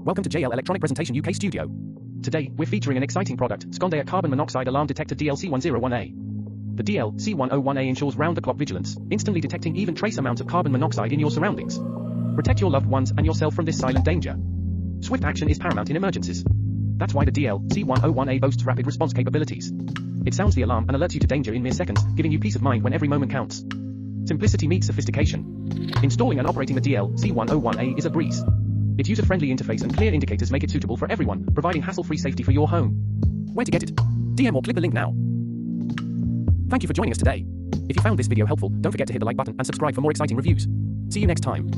Welcome to JL Electronic Presentation UK Studio. Today, we're featuring an exciting product, Scondaor Carbon Monoxide Alarm Detector DL-C101A. The DL-C101A ensures round-the-clock vigilance, instantly detecting even trace amounts of carbon monoxide in your surroundings. Protect your loved ones and yourself from this silent danger. Swift action is paramount in emergencies. That's why the DL-C101A boasts rapid response capabilities. It sounds the alarm and alerts you to danger in mere seconds, giving you peace of mind when every moment counts. Simplicity meets sophistication. Installing and operating the DL-C101A is a breeze. Its user-friendly interface and clear indicators make it suitable for everyone, providing hassle-free safety for your home. Where to get it? DM or click the link now. Thank you for joining us today. If you found this video helpful, don't forget to hit the like button and subscribe for more exciting reviews. See you next time.